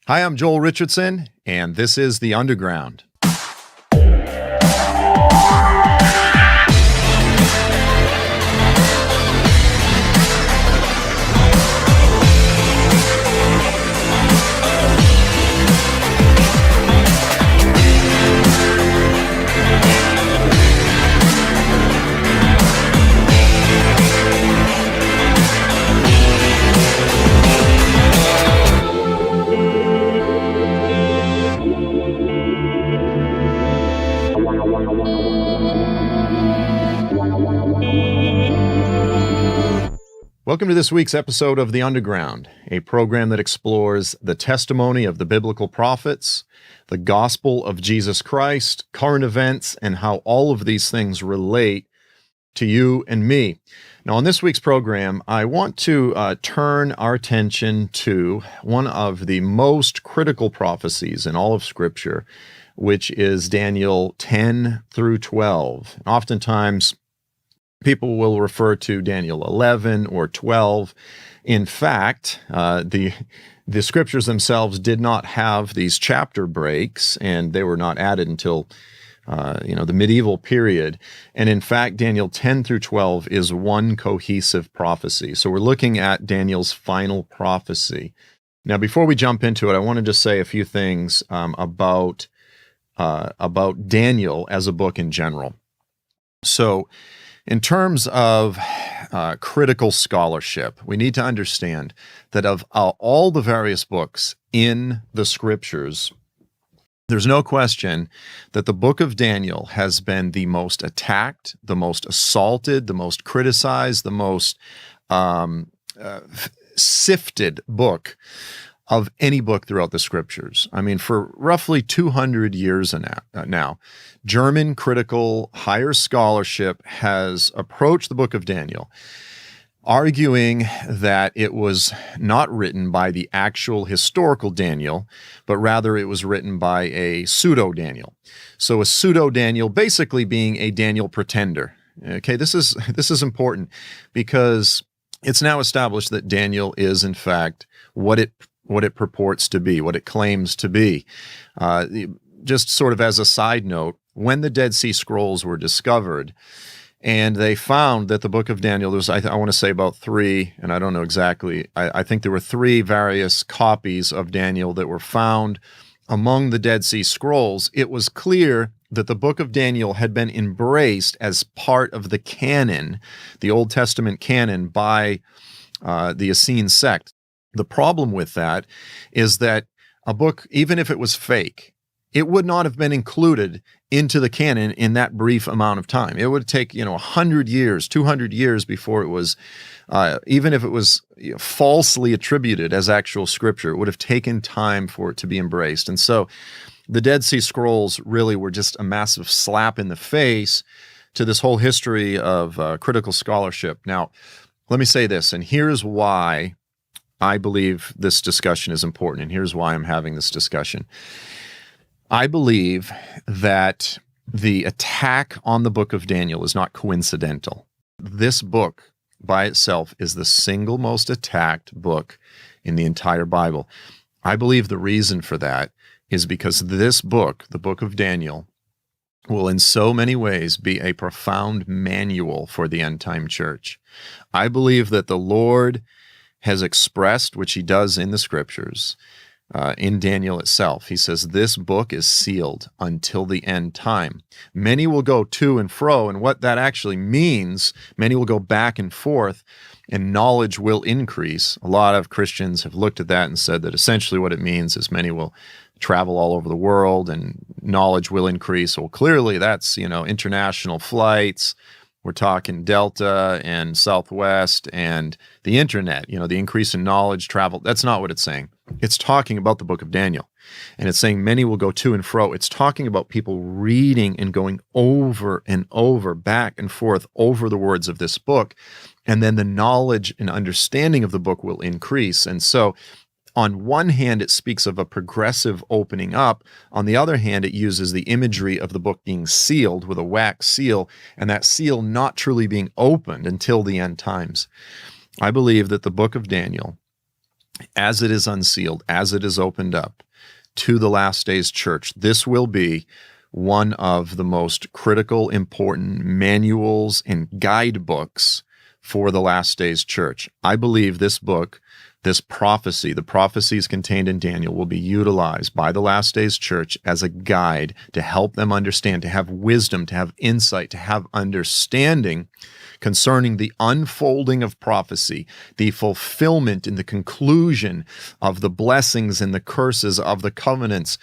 Hi, I'm Joel Richardson, and this is The Underground. Welcome to this week's episode of The Underground, a program that explores the testimony of the biblical prophets, the gospel of Jesus Christ, current events, and how all of these things relate to you and me. Now, on this week's program, I want to turn our attention to one of the most critical prophecies in all of Scripture, which is Daniel 10 through 12. Oftentimes, people will refer to Daniel 11 or 12. In fact, the scriptures themselves did not have these chapter breaks, and they were not added until the medieval period. And in fact, Daniel 10 through 12 is one cohesive prophecy. So we're looking at Daniel's final prophecy. Now, before we jump into it, I want to just say a few things about Daniel as a book in general. So, in terms of critical scholarship, we need to understand that of all the various books in the Scriptures, there's no question that the book of Daniel has been the most attacked, the most assaulted, the most criticized, the most sifted book of any book throughout the Scriptures. I mean, for roughly 200 years now, German critical higher scholarship has approached the book of Daniel, arguing that it was not written by the actual historical Daniel, but rather it was written by a pseudo-Daniel. So a pseudo-Daniel basically being a Daniel pretender. Okay, this is important because it's now established that Daniel is, in fact, what it purports to be, what it claims to be. Just sort of as a side note, when the Dead Sea Scrolls were discovered, and they found that the book of Daniel, there's, I want to say about three, and I don't know exactly, I think there were three various copies of Daniel that were found among the Dead Sea Scrolls. It was clear that the book of Daniel had been embraced as part of the canon, the Old Testament canon, by the Essene sect. The problem with that is that a book, even if it was fake, it would not have been included into the canon in that brief amount of time. It would take, 100 years, 200 years before it was, even if it was falsely attributed as actual scripture, it would have taken time for it to be embraced. And so the Dead Sea Scrolls really were just a massive slap in the face to this whole history of critical scholarship. Now, let me say this, and here's why I believe this discussion is important, and here's why I'm having this discussion. I believe that the attack on the book of Daniel is not coincidental. This book by itself is the single most attacked book in the entire Bible. I believe the reason for that is because this book, the book of Daniel, will in so many ways be a profound manual for the end-time church. I believe that the Lord has expressed, which he does in the Scriptures, in Daniel itself. He says, this book is sealed until the end time. Many will go to and fro, and what that actually means, many will go back and forth, and knowledge will increase. A lot of Christians have looked at that and said that essentially what it means is many will travel all over the world and knowledge will increase. Well, clearly that's, international flights. We're talking Delta and Southwest and the internet, the increase in knowledge, travel. That's not what it's saying. It's talking about the book of Daniel. And it's saying many will go to and fro. It's talking about people reading and going over and over, back and forth over the words of this book. And then the knowledge and understanding of the book will increase. And so on one hand, it speaks of a progressive opening up. On the other hand, it uses the imagery of the book being sealed with a wax seal, and that seal not truly being opened until the end times. I believe that the book of Daniel as it is unsealed, as it is opened up to the last days church, this will be one of the most critical, important manuals and guidebooks for the last days church. I believe this book, this prophecy, the prophecies contained in Daniel, will be utilized by the last days church as a guide to help them understand, to have wisdom, to have insight, to have understanding concerning the unfolding of prophecy, the fulfillment and the conclusion of the blessings and the curses of the covenants,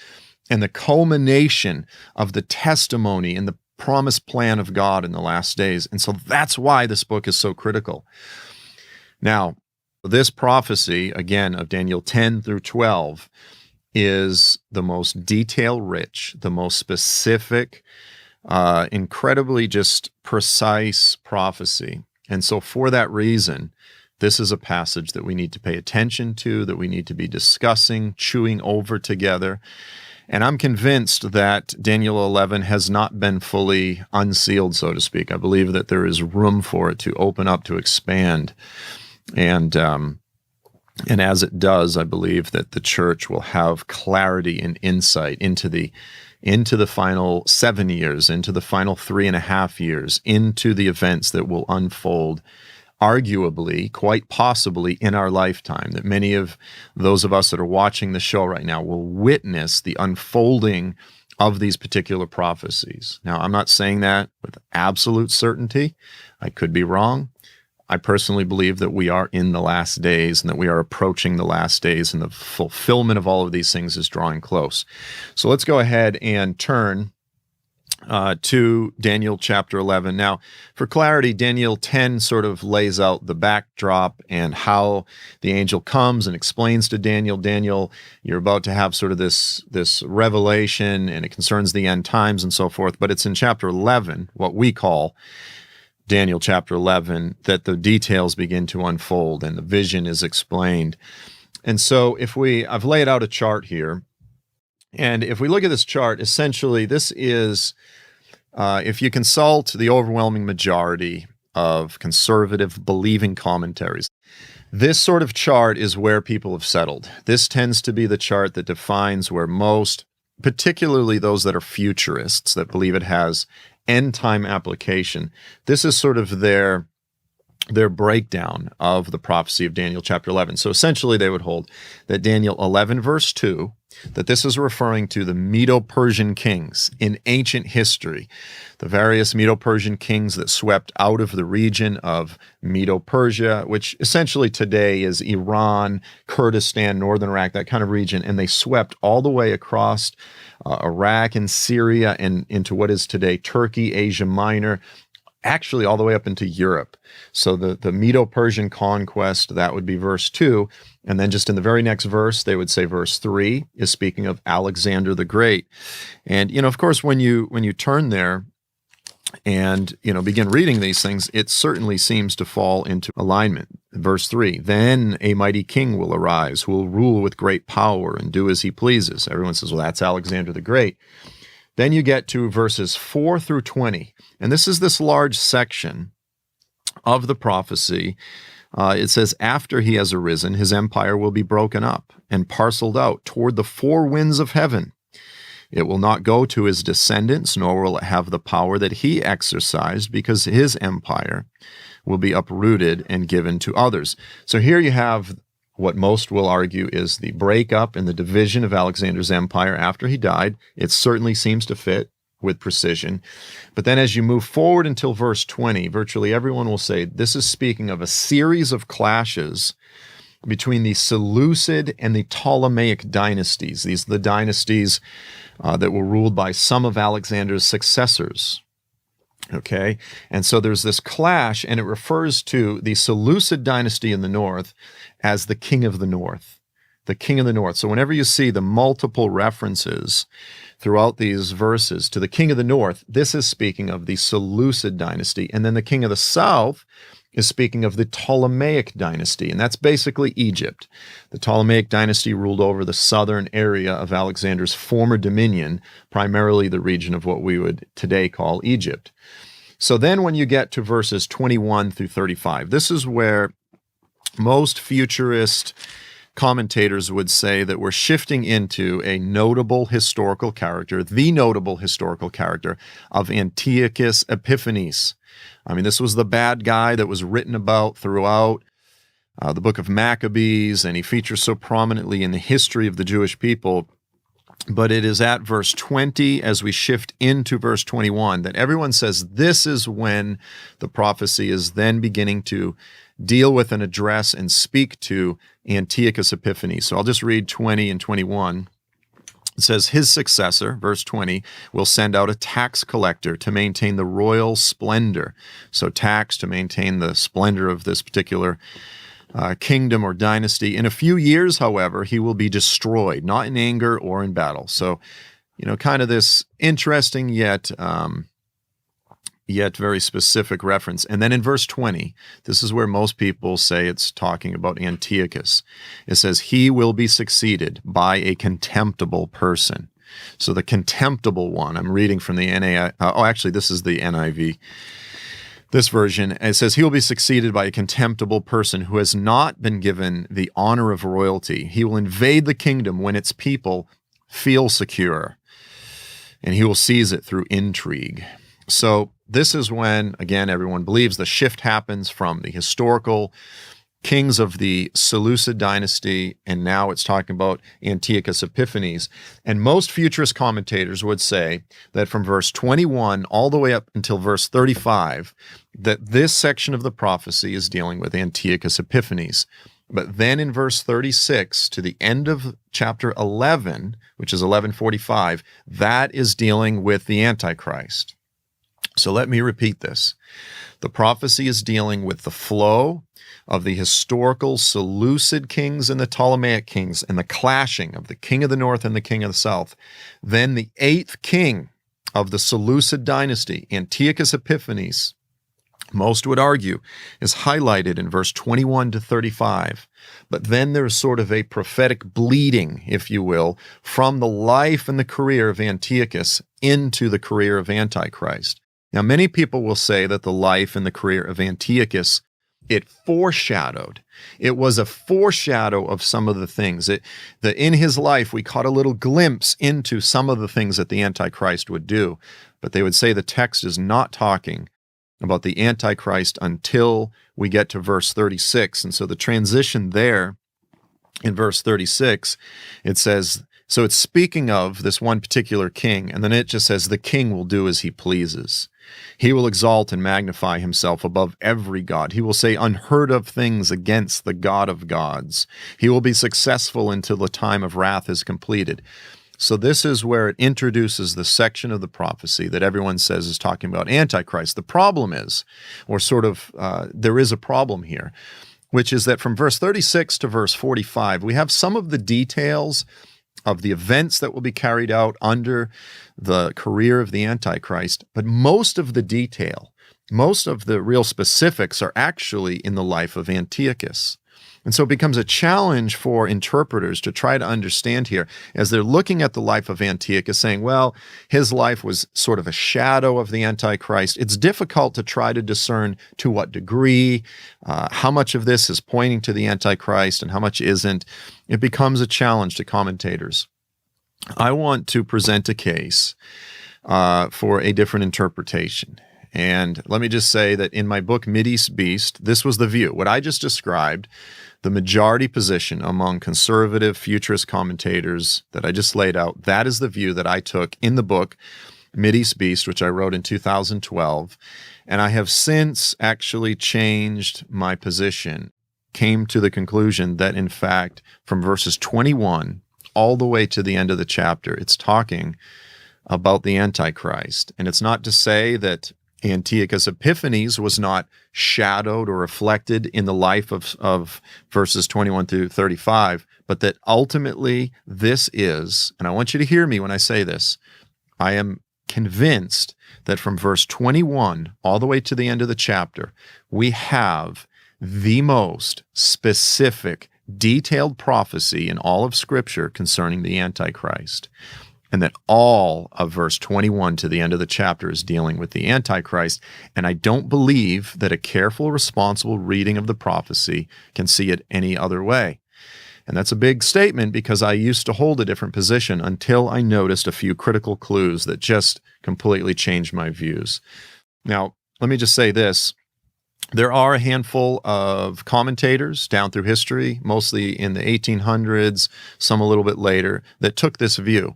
and the culmination of the testimony and the promised plan of God in the last days. And so that's why this book is so critical. Now, this prophecy, again, of Daniel 10 through 12, is the most detail-rich, the most specific, incredibly just precise prophecy. And so for that reason, this is a passage that we need to pay attention to, that we need to be discussing, chewing over together. And I'm convinced that Daniel 11 has not been fully unsealed, so to speak. I believe that there is room for it to open up, to expand. And as it does, I believe that the church will have clarity and insight into the final 7 years, into the final 3.5 years, into the events that will unfold, arguably, quite possibly, in our lifetime, that many of those of us that are watching the show right now will witness the unfolding of these particular prophecies. Now, I'm not saying that with absolute certainty. I could be wrong. I personally believe that we are in the last days and that we are approaching the last days, and the fulfillment of all of these things is drawing close. So let's go ahead and turn to Daniel chapter 11. Now, for clarity, Daniel 10 sort of lays out the backdrop and how the angel comes and explains to Daniel, Daniel, you're about to have sort of this revelation, and it concerns the end times and so forth. But it's in chapter 11, what we call Daniel chapter 11, that the details begin to unfold and the vision is explained. And so I've laid out a chart here, and if we look at this chart, essentially this is, if you consult the overwhelming majority of conservative believing commentaries, this sort of chart is where people have settled. This tends to be the chart that defines where most, particularly those that are futurists, that believe it has end-time application, this is sort of their breakdown of the prophecy of Daniel chapter 11. So essentially they would hold that Daniel 11 verse 2, that this is referring to the Medo-Persian kings in ancient history, the various Medo-Persian kings that swept out of the region of Medo-Persia, which essentially today is Iran, Kurdistan, northern Iraq, that kind of region, and they swept all the way across Iraq and Syria and into what is today Turkey, Asia Minor, actually all the way up into Europe. So the Medo-Persian conquest, that would be verse 2. And then just in the very next verse, they would say verse 3 is speaking of Alexander the Great. And, of course, when you turn there and, begin reading these things, it certainly seems to fall into alignment. Verse 3, then a mighty king will arise who will rule with great power and do as he pleases. Everyone says, well, that's Alexander the Great. Then you get to verses 4 through 20, and this is this large section of the prophecy. It says, after he has arisen, his empire will be broken up and parceled out toward the four winds of heaven. It will not go to his descendants, nor will it have the power that he exercised, because his empire will be uprooted and given to others. So here you have what most will argue is the breakup and the division of Alexander's empire after he died. It certainly seems to fit with precision. But then as you move forward until verse 20, virtually everyone will say this is speaking of a series of clashes between the Seleucid and the Ptolemaic dynasties. These are the dynasties that were ruled by some of Alexander's successors. Okay, and so there's this clash, and it refers to the Seleucid dynasty in the north as the king of the north, the king of the north. So whenever you see the multiple references throughout these verses to the king of the north, this is speaking of the Seleucid dynasty, and then the king of the south is speaking of the Ptolemaic dynasty, and that's basically Egypt. The Ptolemaic dynasty ruled over the southern area of Alexander's former dominion, primarily the region of what we would today call Egypt. So then when you get to verses 21 through 35, this is where most futurist commentators would say that we're shifting into a notable historical character, the notable historical character of Antiochus Epiphanes. I mean, this was the bad guy that was written about throughout the book of Maccabees, and he features so prominently in the history of the Jewish people. But it is at verse 20, as we shift into verse 21, that everyone says this is when the prophecy is then beginning to deal with and address and speak to Antiochus Epiphanes. So I'll just read 20 and 21. It says, his successor, verse 20, will send out a tax collector to maintain the royal splendor. So tax to maintain the splendor of this particular kingdom or dynasty. In a few years, however, he will be destroyed, not in anger or in battle. So, kind of this interesting yet very specific reference. And then in verse 20, this is where most people say it's talking about Antiochus. It says, he will be succeeded by a contemptible person. So the contemptible one, I'm reading from the this is the NIV. This version, it says, he will be succeeded by a contemptible person who has not been given the honor of royalty. He will invade the kingdom when its people feel secure, and he will seize it through intrigue. So this is when, again, everyone believes the shift happens from the historical kings of the Seleucid dynasty, and now it's talking about Antiochus Epiphanes. And most futurist commentators would say that from verse 21 all the way up until verse 35, that this section of the prophecy is dealing with Antiochus Epiphanes. But then in verse 36 to the end of chapter 11, which is 1145, that is dealing with the Antichrist. So let me repeat this. The prophecy is dealing with the flow of the historical Seleucid kings and the Ptolemaic kings and the clashing of the king of the north and the king of the south. Then the eighth king of the Seleucid dynasty, Antiochus Epiphanes, most would argue, is highlighted in verse 21 to 35. But then there's sort of a prophetic bleeding, if you will, from the life and the career of Antiochus into the career of Antichrist. Now, many people will say that the life and the career of Antiochus, it foreshadowed. It was a foreshadow of some of the things. That in his life, we caught a little glimpse into some of the things that the Antichrist would do. But they would say the text is not talking about the Antichrist until we get to verse 36. And so the transition there in verse 36, it says, so it's speaking of this one particular king, and then it just says the king will do as he pleases. He will exalt and magnify himself above every god. He will say unheard of things against the God of gods. He will be successful until the time of wrath is completed. So this is where it introduces the section of the prophecy that everyone says is talking about Antichrist. The problem is, or sort of, there is a problem here, which is that from verse 36 to verse 45, we have some of the details of the events that will be carried out under the career of the Antichrist, but most of the detail, most of the real specifics are actually in the life of Antiochus. And so it becomes a challenge for interpreters to try to understand here as they're looking at the life of Antiochus, saying, well, his life was sort of a shadow of the Antichrist. It's difficult to try to discern to what degree, how much of this is pointing to the Antichrist and how much isn't. It becomes a challenge to commentators. I want to present a case for a different interpretation. And let me just say that in my book, Mideast Beast, this was the view. What I just described, the majority position among conservative futurist commentators that I just laid out, that is the view that I took in the book, Mideast Beast, which I wrote in 2012. And I have since actually changed my position, came to the conclusion that, in fact, from verses 21 all the way to the end of the chapter, it's talking about the Antichrist. And it's not to say that Antiochus Epiphanes was not shadowed or reflected in the life of verses 21 through 35, but that ultimately this is, and I want you to hear me when I say this, I am convinced that from verse 21 all the way to the end of the chapter, we have the most specific, detailed prophecy in all of Scripture concerning the Antichrist. And that all of verse 21 to the end of the chapter is dealing with the Antichrist. And I don't believe that a careful, responsible reading of the prophecy can see it any other way. And that's a big statement because I used to hold a different position until I noticed a few critical clues that just completely changed my views. Now, let me just say this. There are a handful of commentators down through history, mostly in the 1800s, some a little bit later, that took this view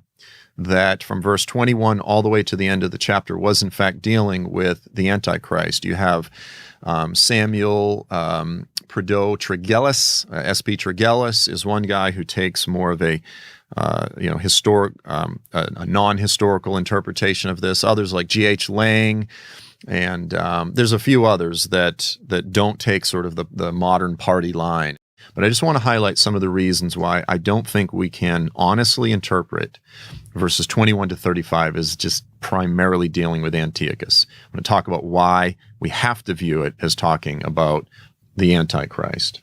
that from verse 21 all the way to the end of the chapter was in fact dealing with the Antichrist. You have Samuel Prideaux Tregelles, S.P. Tregelles is one guy who takes more of a a non-historical interpretation of this. Others like G.H. Lang, and there's a few others that don't take sort of the modern party line. But I just want to highlight some of the reasons why I don't think we can honestly interpret verses 21 to 35 as just primarily dealing with Antiochus. I'm going to talk about why we have to view it as talking about the Antichrist.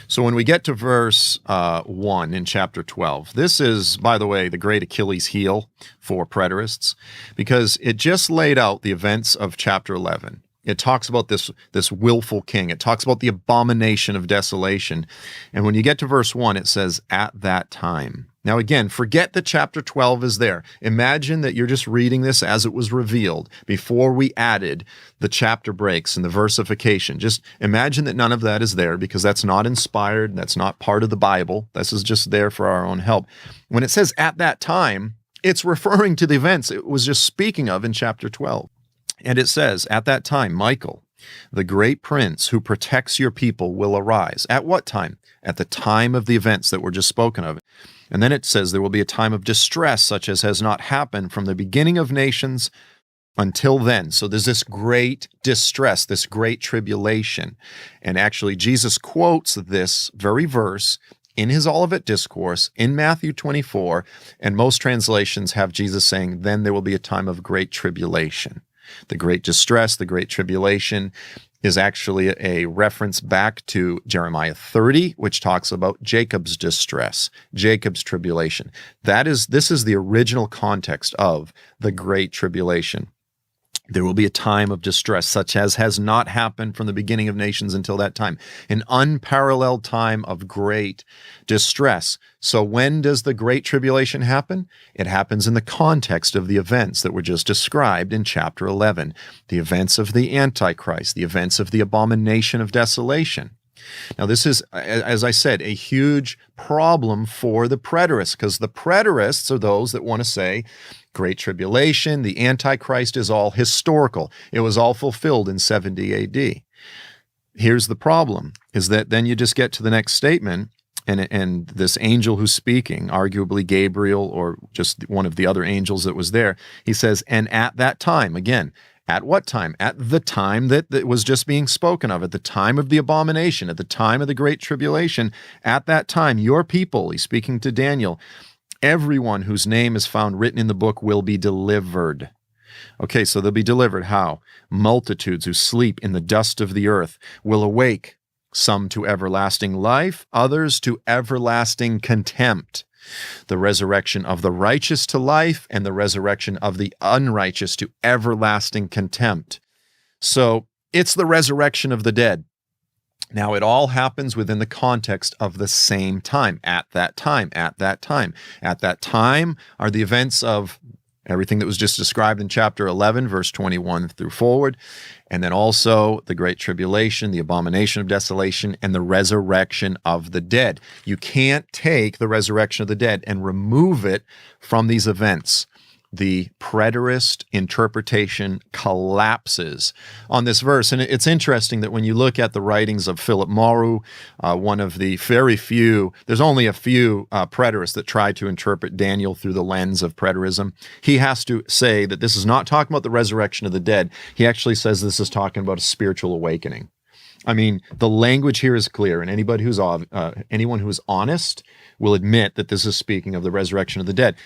So when we get to verse 1 in chapter 12, this is, by the way, the great Achilles heel for preterists, because it just laid out the events of chapter 11. It talks about this willful king. It talks about the abomination of desolation. And when you get to verse 1, it says, at that time. Now again, forget that chapter 12 is there. Imagine that you're just reading this as it was revealed before we added the chapter breaks and the versification. Just imagine that none of that is there because that's not inspired. That's not part of the Bible. This is just there for our own help. When it says at that time, it's referring to the events it was just speaking of in chapter 12. And it says, at that time, Michael, the great prince who protects your people, will arise. At what time? At the time of the events that were just spoken of. And then it says there will be a time of distress such as has not happened from the beginning of nations until then. So there's this great distress, this great tribulation. And actually, Jesus quotes this very verse in his Olivet Discourse in Matthew 24, and most translations have Jesus saying, then there will be a time of great tribulation. The great distress, the great tribulation is actually a reference back to Jeremiah 30, which talks about Jacob's distress, Jacob's tribulation. This is the original context of the great tribulation. There will be a time of distress such as has not happened from the beginning of nations until that time, an unparalleled time of great distress. So when does the great tribulation happen? It happens in the context of the events that were just described in chapter 11, the events of the Antichrist, the events of the abomination of desolation. Now, this is, as I said, a huge problem for the preterists, because the preterists are those that want to say, Great Tribulation, the Antichrist is all historical. It was all fulfilled in 70 AD. Here's the problem, is that then you just get to the next statement, and this angel who's speaking, arguably Gabriel or just one of the other angels that was there, he says, and at that time, again, at what time? At the time that was just being spoken of, at the time of the abomination, at the time of the great tribulation, at that time, your people, he's speaking to Daniel, everyone whose name is found written in the book will be delivered. Okay, so they'll be delivered. How? Multitudes who sleep in the dust of the earth will awake, some to everlasting life, others to everlasting contempt. The resurrection of the righteous to life and the resurrection of the unrighteous to everlasting contempt. So it's the resurrection of the dead. Now, it all happens within the context of the same time, at that time, at that time. At that time are the events of everything that was just described in chapter 11, verse 21 through forward, and then also the Great Tribulation, the abomination of desolation, and the resurrection of the dead. You can't take the resurrection of the dead and remove it from these events. The preterist interpretation collapses on this verse. And it's interesting that when you look at the writings of Philip Moru, one of the very few, there's only a few preterists that try to interpret Daniel through the lens of preterism. He has to say that this is not talking about the resurrection of the dead. He actually says this is talking about a spiritual awakening. I mean, the language here is clear, and anyone who is honest will admit that this is speaking of the resurrection of the dead.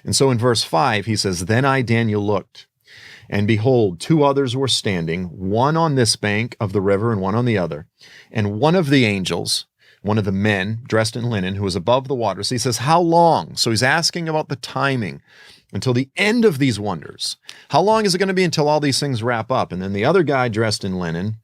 And so in verse 5, he says, then I, Daniel, looked, and behold, two others were standing, one on this bank of the river and one on the other. And one of the angels, one of the men dressed in linen, who was above the waters, he says, how long? So he's asking about the timing until the end of these wonders. How long is it going to be until all these things wrap up? And then the other guy dressed in linen,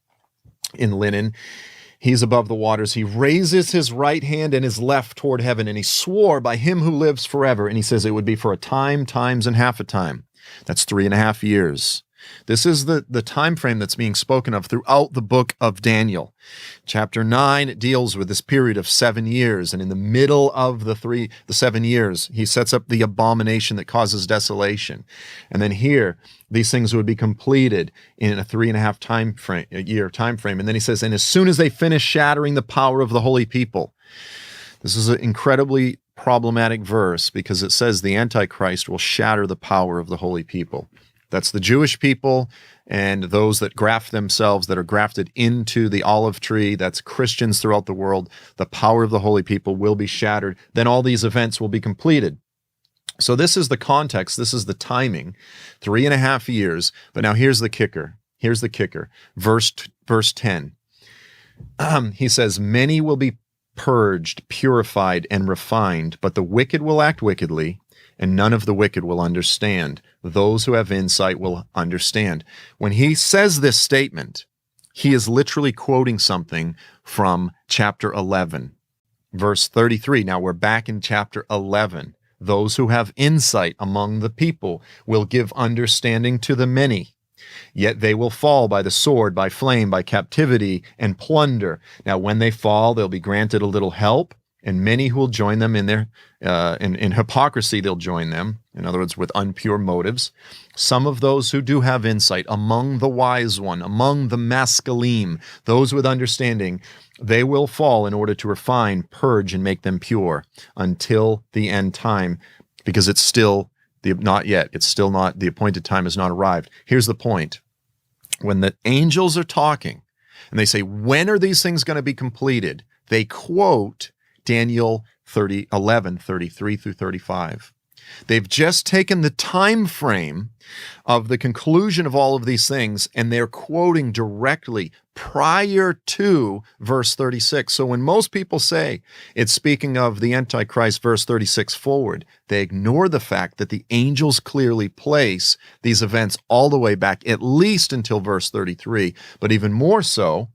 He's above the waters. He raises his right hand and his left toward heaven, and he swore by him who lives forever. And he says it would be for a time, times, and half a time. That's 3.5 years. This is the time frame that's being spoken of throughout the book of Daniel. Chapter 9, it deals with this period of 7 years, and in the middle of the 7 years, he sets up the abomination that causes desolation. And then here, these things would be completed in a 3.5 year time frame. And then he says, and as soon as they finish shattering the power of the holy people. This is an incredibly problematic verse because it says the Antichrist will shatter the power of the holy people. That's the Jewish people and those that graft themselves, that are grafted into the olive tree. That's Christians throughout the world. The power of the holy people will be shattered. Then all these events will be completed. So this is the context. This is the timing. 3.5 years. But now here's the kicker. Here's the kicker. Verse 10. He says, many will be purged, purified, and refined, but the wicked will act wickedly, and none of the wicked will understand. Those who have insight will understand. When he says this statement, he is literally quoting something from chapter 11, verse 33. Now we're back in chapter 11. Those who have insight among the people will give understanding to the many. Yet they will fall by the sword, by flame, by captivity, and plunder. Now when they fall, they'll be granted a little help, and many who will join them in their in hypocrisy, they'll join them. In other words, with impure motives. Some of those who do have insight, among the wise one, among the maskilim, those with understanding, they will fall in order to refine, purge, and make them pure until the end time, because it's still not yet. It's still not, the appointed time has not arrived. Here's the point. When the angels are talking and they say, when are these things going to be completed? They quote Daniel 11, 33 through 35. They've just taken the time frame of the conclusion of all of these things, and they're quoting directly prior to verse 36. So when most people say it's speaking of the Antichrist, verse 36 forward, they ignore the fact that the angels clearly place these events all the way back, at least until verse 33, but even more so,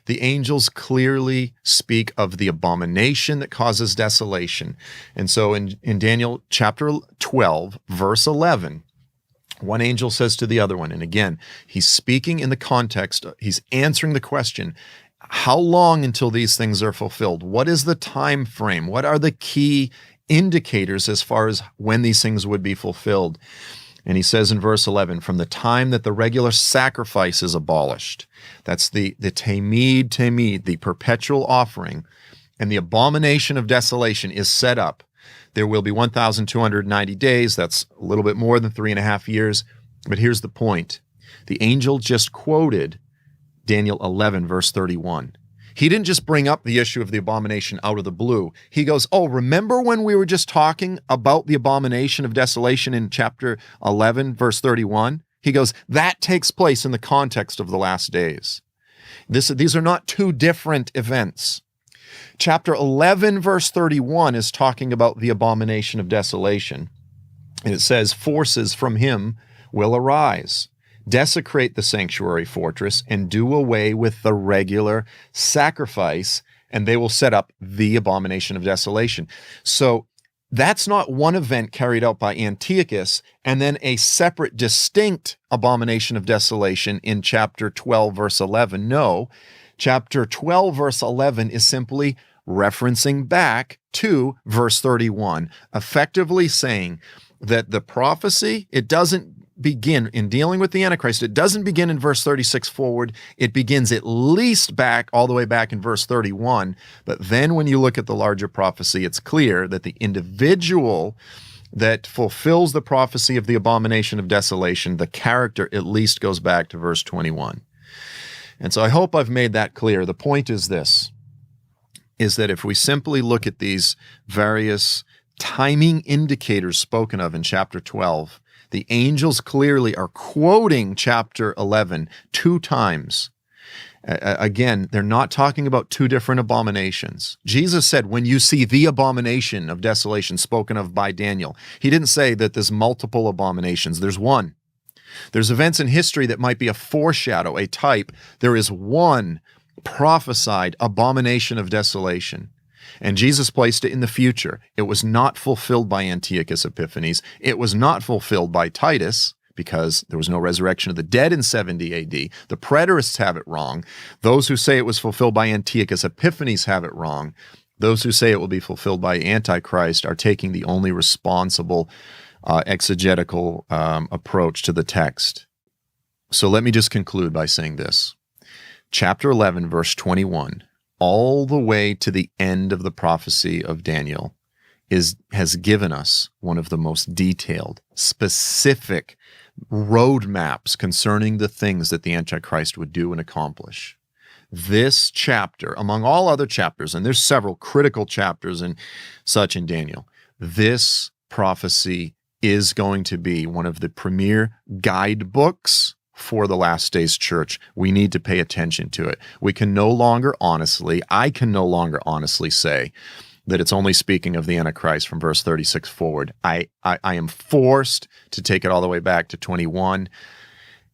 the angels clearly speak of the abomination that causes desolation. And so in Daniel chapter 12, verse 11, one angel says to the other one, and again, he's speaking in the context, he's answering the question, how long until these things are fulfilled? What is the time frame? What are the key indicators as far as when these things would be fulfilled? And he says in verse 11, from the time that the regular sacrifice is abolished, that's the tamid, the perpetual offering, and the abomination of desolation is set up, there will be 1,290 days. That's a little bit more than 3.5 years. But here's the point. The angel just quoted Daniel 11, verse 31. He didn't just bring up the issue of the abomination out of the blue. He goes, oh, remember when we were just talking about the abomination of desolation in chapter 11, verse 31? He goes, that takes place in the context of the last days. These are not two different events. Chapter 11, verse 31 is talking about the abomination of desolation. And it says, forces from him will arise, desecrate the sanctuary fortress, and do away with the regular sacrifice, and they will set up the abomination of desolation. So that's not one event carried out by Antiochus and then a separate, distinct abomination of desolation in chapter 12, verse 11. No, chapter 12, verse 11 is simply referencing back to verse 31, effectively saying that the prophecy, it doesn't begin in dealing with the Antichrist. It doesn't begin in verse 36 forward. It begins at least back, all the way back in verse 31. But then when you look at the larger prophecy, it's clear that the individual that fulfills the prophecy of the abomination of desolation, the character at least goes back to verse 21. And so I hope I've made that clear. The point is this, is that if we simply look at these various timing indicators spoken of in chapter 12, the angels clearly are quoting chapter 11 two times. Again, they're not talking about two different abominations. Jesus said, when you see the abomination of desolation spoken of by Daniel, he didn't say that there's multiple abominations. There's one. There's events in history that might be a foreshadow, a type. There is one prophesied abomination of desolation. And Jesus placed it in the future. It was not fulfilled by Antiochus Epiphanes. It was not fulfilled by Titus, because there was no resurrection of the dead in 70 AD. The preterists have it wrong. Those who say it was fulfilled by Antiochus Epiphanes have it wrong. Those who say it will be fulfilled by Antichrist are taking the only responsible exegetical approach to the text. So let me just conclude by saying this. Chapter 11, verse 21, all the way to the end of the prophecy of Daniel, has given us one of the most detailed, specific roadmaps concerning the things that the Antichrist would do and accomplish. This chapter, among all other chapters, and there's several critical chapters and such in Daniel, this prophecy is going to be one of the premier guidebooks for the last days church. We need to pay attention to it. I can no longer honestly say that it's only speaking of the Antichrist from verse 36 forward. I am forced to take it all the way back to 21.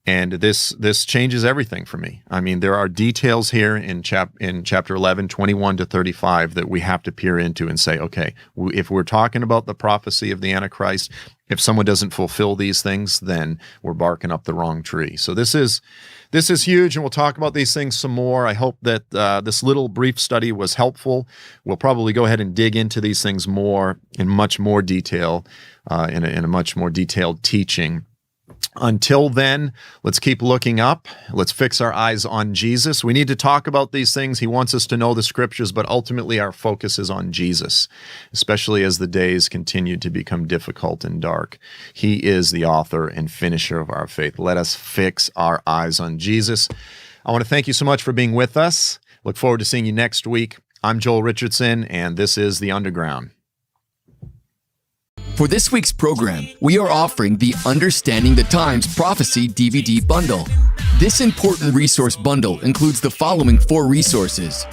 And this changes everything for me. I mean, there are details here in chapter 11, 21 to 35 that we have to peer into and say, okay, if we're talking about the prophecy of the Antichrist, if someone doesn't fulfill these things, then we're barking up the wrong tree. So this is huge, and we'll talk about these things some more. I hope that this little brief study was helpful. We'll probably go ahead and dig into these things more in much more detail, in a much more detailed teaching. Until then, let's keep looking up. Let's fix our eyes on Jesus. We need to talk about these things. He wants us to know the scriptures, but ultimately our focus is on Jesus, especially as the days continue to become difficult and dark. He is the author and finisher of our faith. Let us fix our eyes on Jesus. I want to thank you so much for being with us. Look forward to seeing you next week. I'm Joel Richardson, and this is The Underground. For this week's program, we are offering the Understanding the Times Prophecy DVD bundle. This important resource bundle includes the following 4 resources.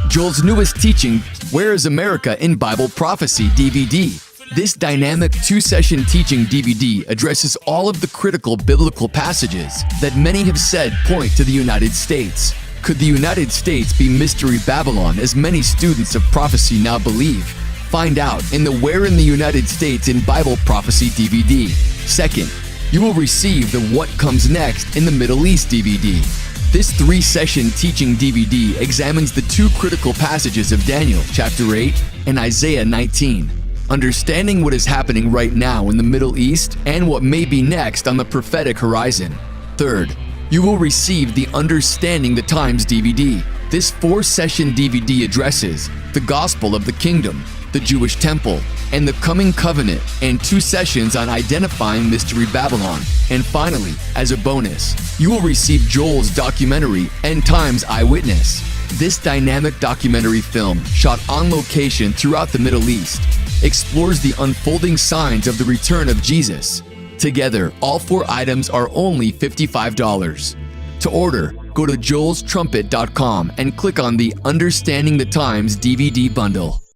Joel's newest teaching, Where is America in Bible Prophecy DVD. This dynamic 2-session teaching DVD addresses all of the critical biblical passages that many have said point to the United States. Could the United States be Mystery Babylon, as many students of prophecy now believe? Find out in the Where in the United States in Bible Prophecy DVD. Second, you will receive the What Comes Next in the Middle East DVD. This 3-session teaching DVD examines the 2 critical passages of Daniel chapter 8 and Isaiah 19, understanding what is happening right now in the Middle East and what may be next on the prophetic horizon. Third, you will receive the Understanding the Times DVD. This 4-session DVD addresses the gospel of the kingdom, the Jewish temple, and the coming covenant, and 2 sessions on identifying Mystery Babylon. And finally, as a bonus, you will receive Joel's documentary, End Times Eyewitness. This dynamic documentary film, shot on location throughout the Middle East, explores the unfolding signs of the return of Jesus. Together, all 4 items are only $55. To order, go to joelstrumpet.com and click on the Understanding the Times DVD bundle.